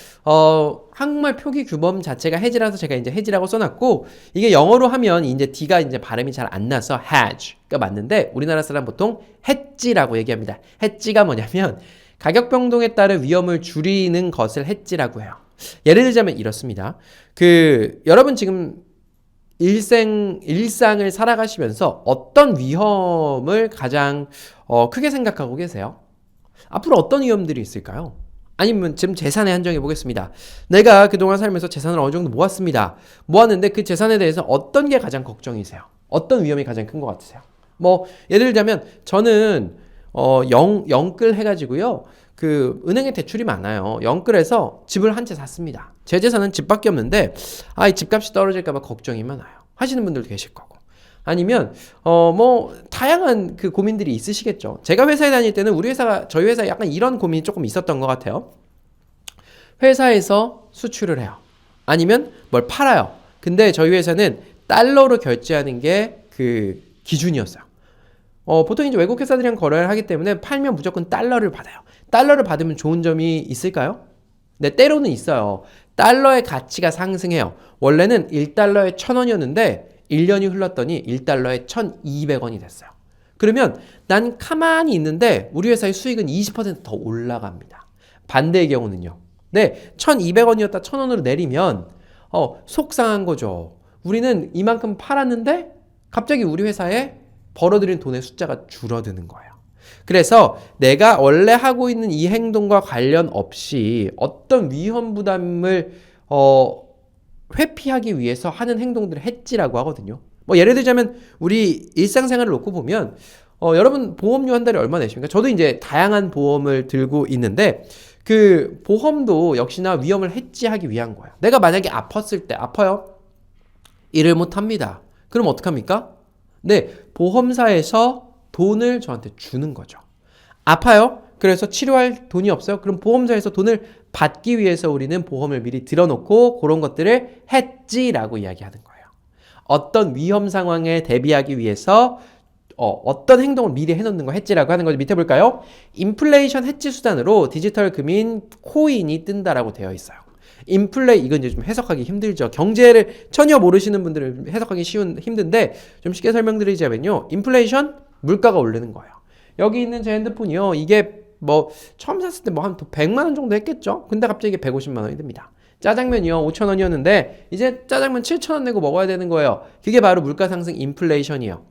한국말 표기 규범 자체가 해지라서 제가 이제 해지라고 써놨고, 이게 영어로 하면 이제 D가 이제 발음이 잘 안 나서 hedge가 맞는데, 우리나라 사람 보통 hedge라고 얘기합니다. hedge가 뭐냐면, 가격 변동에 따른 위험을 줄이는 것을 hedge라고 해요. 예를 들자면 이렇습니다. 여러분 지금 일상을 살아가시면서 어떤 위험을 가장 크게 생각하고 계세요? 앞으로 어떤 위험들이 있을까요? 아니면 지금 재산에 한정해 보겠습니다. 내가 그동안 살면서 재산을 어느 정도 모았습니다. 모았는데 그 재산에 대해서 어떤 게 가장 걱정이세요? 어떤 위험이 가장 큰 것 같으세요? 뭐 예를 들자면 저는 영끌 해가지고요. 은행에 대출이 많아요. 영끌해서 집을 한 채 샀습니다. 제 재산은 집밖에 없는데 이 집값이 떨어질까 봐 걱정이 많아요. 하시는 분들도 계실 거고. 아니면 뭐 다양한 그 고민들이 있으시겠죠. 제가 회사에 다닐 때는 저희 회사에 약간 이런 고민이 조금 있었던 것 같아요. 회사에서 수출을 해요. 아니면 뭘 팔아요. 근데 저희 회사는 달러로 결제하는 게 그 기준이었어요. 보통 이제 외국 회사들이랑 거래를 하기 때문에 팔면 무조건 달러를 받아요. 달러를 받으면 좋은 점이 있을까요? 네, 때로는 있어요. 달러의 가치가 상승해요. 원래는 1달러에 1,000원이었는데 1년이 흘렀더니 1달러에 1,200원이 됐어요. 그러면 난 가만히 있는데 우리 회사의 수익은 20% 더 올라갑니다. 반대의 경우는요. 네, 1,200원이었다 1,000원으로 내리면 속상한 거죠. 우리는 이만큼 팔았는데 갑자기 우리 회사에 벌어들인 돈의 숫자가 줄어드는 거예요. 그래서 내가 원래 하고 있는 이 행동과 관련 없이 어떤 위험 부담을 회피하기 위해서 하는 행동들을 hedge라고 하거든요. 뭐 예를 들자면 우리 일상생활을 놓고 보면 여러분 보험료 한 달에 얼마 내십니까? 저도 이제 다양한 보험을 들고 있는데 그 보험도 역시나 위험을 hedge하기 위한 거예요. 내가 만약에 아팠을 때 아파요? 일을 못 합니다. 그럼 어떡합니까? 네, 보험사에서 돈을 저한테 주는 거죠. 아파요? 그래서 치료할 돈이 없어요? 그럼 보험사에서 돈을 받기 위해서 우리는 보험을 미리 들어놓고 그런 것들을 hedge라고 이야기하는 거예요. 어떤 위험 상황에 대비하기 위해서 어떤 행동을 미리 해놓는 거 해지라고 하는 거죠. 밑에 볼까요? 인플레이션 해지 수단으로 디지털 금인 코인이 뜬다라고 되어 있어요. 이건 이제 좀 해석하기 힘들죠. 경제를 전혀 모르시는 분들은 해석하기 힘든데 좀 쉽게 설명드리자면요. 인플레이션 물가가 오르는 거예요. 여기 있는 제 핸드폰이요. 이게 뭐 처음 샀을 때 뭐 한 100만 원 정도 했겠죠. 근데 갑자기 이게 150만 원이 됩니다. 짜장면이요 5천 원이었는데 이제 짜장면 7천 원 내고 먹어야 되는 거예요. 그게 바로 물가 상승 인플레이션이에요.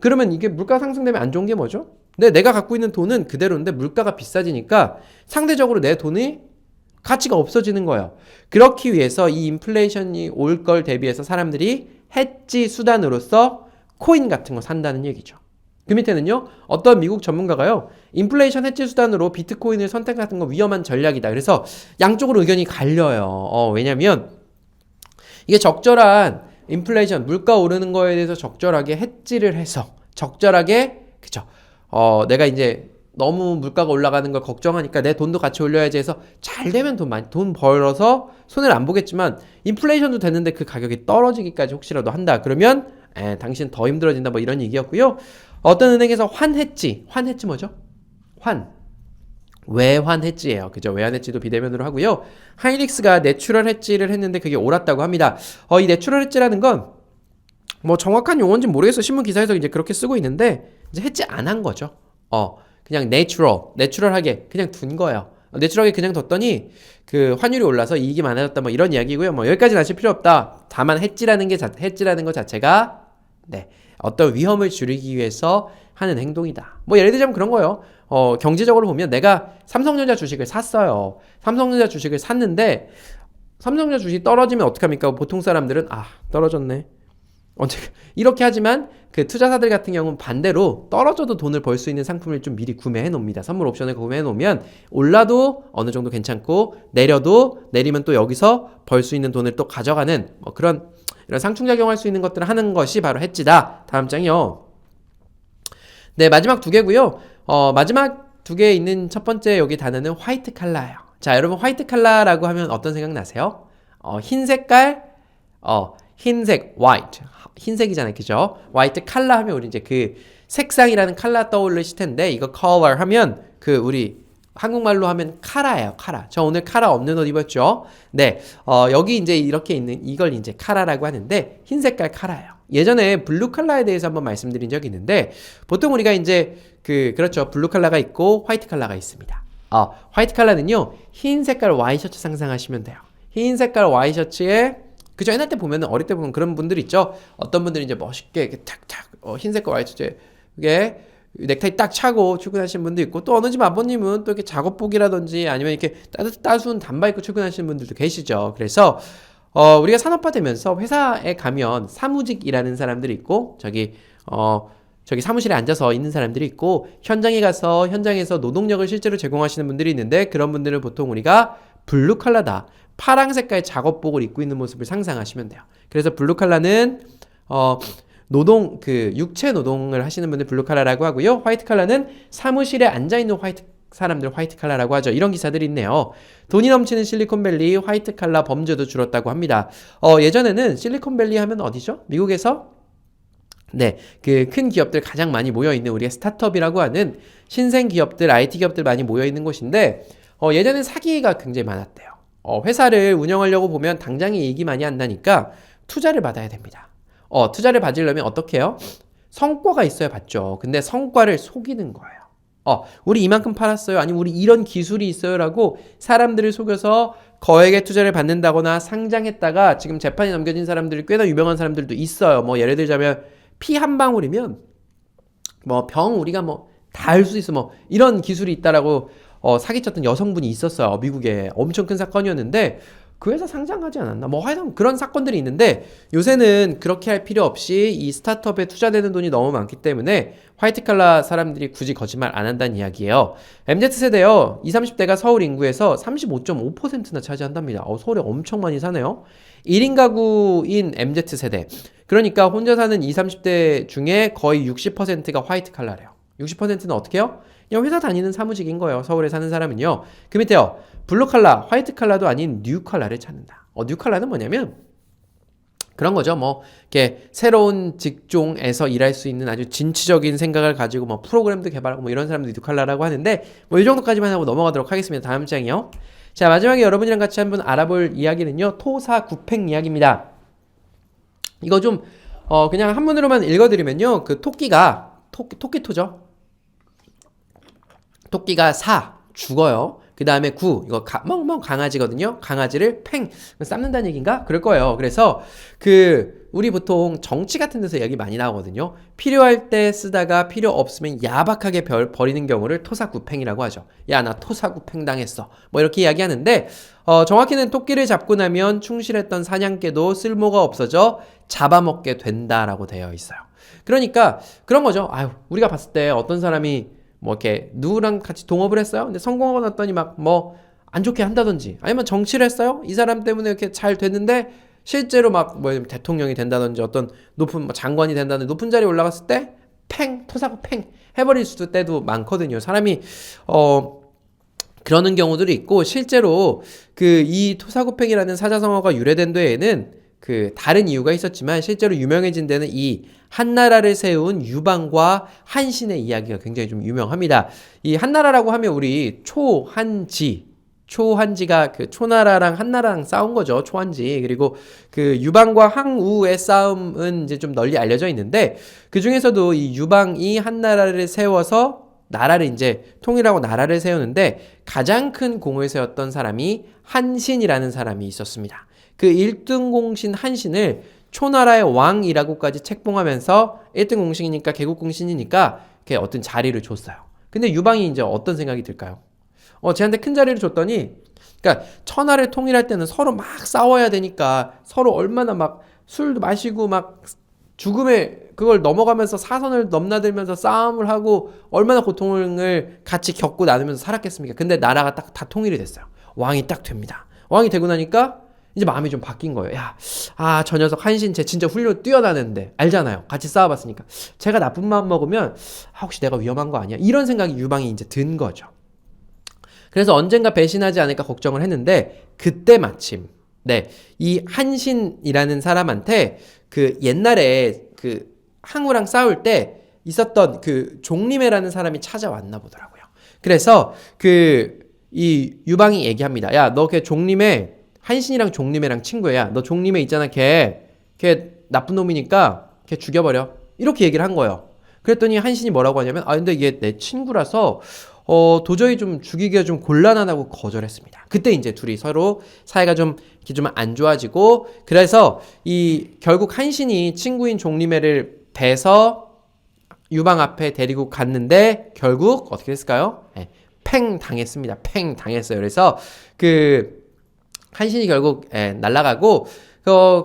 그러면 이게 물가 상승되면 안 좋은 게 뭐죠? 내가 갖고 있는 돈은 그대로인데 물가가 비싸지니까 상대적으로 내 돈이 가치가 없어지는 거예요. 그렇기 위해서 이 인플레이션이 올 걸 대비해서 사람들이 해지 수단으로서 코인 같은 거 산다는 얘기죠. 그 밑에는요, 어떤 미국 전문가가요, 인플레이션 해지 수단으로 비트코인을 선택하는 거 위험한 전략이다. 그래서 양쪽으로 의견이 갈려요. 왜냐면 이게 적절한 인플레이션, 물가 오르는 거에 대해서 적절하게 해지를 해서 적절하게, 그쵸? 내가 이제 너무 물가가 올라가는 걸 걱정하니까 내 돈도 같이 올려야지 해서 잘 되면 돈 벌어서 손해를 안 보겠지만 인플레이션도 됐는데 그 가격이 떨어지기까지 혹시라도 한다. 그러면 당신 더 힘들어진다. 뭐 이런 얘기였고요. 어떤 은행에서 환해지 뭐죠? 외환 해지예요. 그죠? 외환 해지도 비대면으로 하고요. 하이닉스가 내추럴 해지를 했는데 그게 옳았다고 합니다. 이 내추럴 해지라는 건 뭐 정확한 용어인지 모르겠어요. 신문 기사에서 이제 그렇게 쓰고 있는데 이제 해지 안 한 거죠. 그냥 내추럴하게 그냥 둔 거예요. 내추럴하게 그냥 뒀더니 그 환율이 올라서 이익이 많아졌다 뭐 이런 이야기고요. 뭐 여기까지는 아실 필요 없다. 다만 해지라는 것 자체가 어떤 위험을 줄이기 위해서 하는 행동이다. 뭐 예를 들자면 그런 거예요. 경제적으로 보면 내가 삼성전자 주식을 샀어요. 삼성전자 주식을 샀는데 삼성전자 주식이 떨어지면 어떡합니까? 보통 사람들은 떨어졌네. 이렇게 하지만 그 투자사들 같은 경우는 반대로 떨어져도 돈을 벌 수 있는 상품을 좀 미리 구매해 놓습니다. 선물 옵션을 구매해 놓으면 올라도 어느 정도 괜찮고 내리면 또 여기서 벌 수 있는 돈을 또 가져가는 뭐 그런 이런 상충작용할 수 있는 것들을 하는 것이 바로 해지다. 다음 장이요. 네, 마지막 두 개고요. 마지막 두 개에 있는 첫 번째 여기 단어는 화이트 칼라예요. 자, 여러분 화이트 칼라라고 하면 어떤 생각 나세요? 흰 색깔, 흰색, white. 흰색이잖아요. 그죠? 화이트 칼라 하면 우리 이제 그 색상이라는 칼라 떠올리실 텐데 이거 color 하면 그 우리 한국말로 하면 카라예요. 카라. 저 오늘 카라 없는 옷 입었죠? 네. 여기 이제 이렇게 있는 이걸 이제 카라라고 하는데 흰 색깔 카라예요. 예전에 블루 칼라에 대해서 한번 말씀드린 적이 있는데 보통 우리가 이제 그렇죠. 블루 칼라가 있고 화이트 칼라가 있습니다. 화이트 칼라는요. 흰 색깔 와이셔츠 상상하시면 돼요. 흰 색깔 와이셔츠에 그죠? 옛날 때 보면은 어릴 때 보면 그런 분들 있죠. 어떤 분들이 이제 멋있게 이렇게 탁탁 흰색깔 와이셔츠에 이게 넥타이 딱 차고 출근하시는 분도 있고 또 어느 집 아버님은 또 이렇게 작업복이라든지 아니면 이렇게 따순 단바 입고 출근하시는 분들도 계시죠. 그래서 우리가 산업화되면서 회사에 가면 사무직이라는 사람들이 있고 저기 사무실에 앉아서 있는 사람들이 있고 현장에 가서 현장에서 노동력을 실제로 제공하시는 분들이 있는데 그런 분들은 보통 우리가 블루 칼라다. 파랑 색깔 작업복을 입고 있는 모습을 상상하시면 돼요. 그래서 블루 칼라는 육체 노동을 하시는 분들 블루 칼라라고 하고요. 화이트 칼라는 사무실에 앉아 있는 사람들 화이트 칼라라고 하죠. 이런 기사들이 있네요. 돈이 넘치는 실리콘밸리 화이트 칼라 범죄도 줄었다고 합니다. 예전에는 실리콘밸리 하면 어디죠? 미국에서 그 큰 기업들 가장 많이 모여 있는 우리가 스타트업이라고 하는 신생 기업들, IT 기업들 많이 모여 있는 곳인데 예전엔 사기가 굉장히 많았대요. 회사를 운영하려고 보면 당장에 이익이 많이 안 나니까 투자를 받아야 됩니다. 투자를 받으려면 어떻게 해요? 성과가 있어야 받죠. 근데 성과를 속이는 거예요. 우리 이만큼 팔았어요. 아니면 우리 이런 기술이 있어요라고 사람들을 속여서 거액의 투자를 받는다거나 상장했다가 지금 재판에 넘겨진 사람들이 꽤나 유명한 사람들도 있어요. 뭐 예를 들자면 피 한 방울이면 뭐 병 우리가 뭐 다 알 수 있어. 뭐 이런 기술이 있다라고 사기쳤던 여성분이 있었어요. 미국에 엄청 큰 사건이었는데 그 회사 상장하지 않았나? 뭐 하여튼 그런 사건들이 있는데 요새는 그렇게 할 필요 없이 이 스타트업에 투자되는 돈이 너무 많기 때문에 화이트 칼라 사람들이 굳이 거짓말 안 한다는 이야기예요. MZ세대요. 20, 30대가 서울 인구에서 35.5%나 차지한답니다. 서울에 엄청 많이 사네요. 1인 가구인 MZ세대. 그러니까 혼자 사는 20, 30대 중에 거의 60%가 화이트 칼라래요. 60%는 어떻게 해요? 그냥 회사 다니는 사무직인 거예요. 서울에 사는 사람은요. 그 밑에요. 블루 칼라, 화이트 칼라도 아닌 뉴 칼라를 찾는다. 뉴 칼라는 뭐냐면 그런 거죠. 뭐 이렇게 새로운 직종에서 일할 수 있는 아주 진취적인 생각을 가지고 뭐 프로그램도 개발하고 뭐 이런 사람들이 뉴칼라라고 하는데 뭐 이 정도까지만 하고 넘어가도록 하겠습니다. 다음 장이요. 자, 마지막에 여러분이랑 같이 한번 알아볼 이야기는요. 토사구팽 이야기입니다. 이거 좀 그냥 한문으로만 읽어드리면요. 그 토끼토죠. 토끼가 죽어요. 그 다음에 이거 멍멍 강아지거든요. 강아지를 삶는다는 얘기인가? 그럴 거예요. 그래서 우리 보통 정치 같은 데서 얘기 많이 나오거든요. 필요할 때 쓰다가 필요 없으면 야박하게 버리는 경우를 토사구팽이라고 하죠. 야, 나 토사구팽 당했어. 뭐 이렇게 이야기하는데, 정확히는 토끼를 잡고 나면 충실했던 사냥개도 쓸모가 없어져 잡아먹게 된다라고 되어 있어요. 그러니까 그런 거죠. 우리가 봤을 때 어떤 사람이 뭐 이렇게 누구랑 같이 동업을 했어요. 근데 성공하고 났더니 막 뭐 안 좋게 한다든지 아니면 정치를 했어요. 이 사람 때문에 이렇게 잘 됐는데 실제로 막 뭐 대통령이 된다든지 어떤 높은 뭐 장관이 된다든지 높은 자리에 올라갔을 때 토사구 해버릴 수도 때도 많거든요. 사람이 그러는 경우들이 있고 실제로 이 토사구팽이라는 사자성어가 유래된 데에는 다른 이유가 있었지만 실제로 유명해진 데는 이 한나라를 세운 유방과 한신의 이야기가 굉장히 좀 유명합니다. 이 한나라라고 하면 우리 초한지가 초나라랑 한나라랑 싸운 거죠. 초한지. 그리고 유방과 항우의 싸움은 이제 좀 널리 알려져 있는데 그 중에서도 이 유방이 한나라를 세워서 나라를 이제 통일하고 나라를 세우는데 가장 큰 공을 세웠던 사람이 한신이라는 사람이 있었습니다. 1등 공신 한신을 초나라의 왕이라고까지 책봉하면서 1등 공신이니까 개국 공신이니까 이렇게 어떤 자리를 줬어요. 근데 유방이 이제 어떤 생각이 들까요? 쟤한테 큰 자리를 줬더니, 그러니까 천하를 통일할 때는 서로 막 싸워야 되니까 서로 얼마나 막 술도 마시고 막 죽음의 그걸 넘어가면서 사선을 넘나들면서 싸움을 하고 얼마나 고통을 같이 겪고 나누면서 살았겠습니까? 근데 나라가 딱 다 통일이 됐어요. 왕이 딱 됩니다. 왕이 되고 나니까 이제 마음이 좀 바뀐 거예요. 저 녀석 한신 쟤 진짜 뛰어나는데 알잖아요. 같이 싸워봤으니까. 제가 나쁜 마음 먹으면 혹시 내가 위험한 거 아니야? 이런 생각이 유방이 이제 든 거죠. 그래서 언젠가 배신하지 않을까 걱정을 했는데 그때 마침 이 한신이라는 사람한테 옛날에 항우랑 싸울 때 있었던 종림회라는 사람이 찾아왔나 보더라고요. 그래서 이 유방이 얘기합니다. 야, 너 종림회 한신이랑 종림회랑 친구야. 너 종림회 있잖아. 걔 나쁜 놈이니까 걔 죽여버려. 이렇게 얘기를 한 거예요. 그랬더니 한신이 뭐라고 하냐면 근데 얘 내 친구라서 도저히 좀 죽이기가 좀 곤란하다고 거절했습니다. 그때 이제 둘이 서로 사이가 좀 안 좋아지고 그래서 결국 한신이 친구인 종림회를 뵈서 유방 앞에 데리고 갔는데 결국 어떻게 됐을까요? 당했습니다. 당했어요. 그래서 한신이 결국 날아가고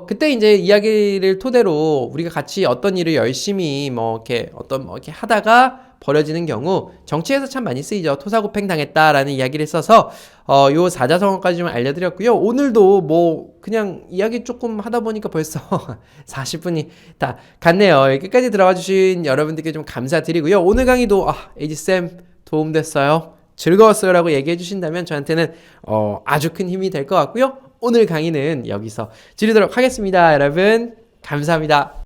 그때 이제 이야기를 토대로 우리가 같이 어떤 일을 열심히 이렇게 하다가 벌어지는 경우 정치에서 참 많이 쓰이죠. 토사구팽 당했다라는 이야기를 써서 요 사자성어까지 좀 알려드렸고요. 오늘도 뭐 그냥 이야기 조금 하다 보니까 벌써 40분이 다 갔네요. 끝까지 들어와 주신 여러분들께 좀 감사드리고요. 오늘 강의도 에이지쌤 도움됐어요. 즐거웠어요 라고 얘기해 주신다면 저한테는 아주 큰 힘이 될 것 같고요. 오늘 강의는 여기서 지르도록 하겠습니다. 여러분 감사합니다.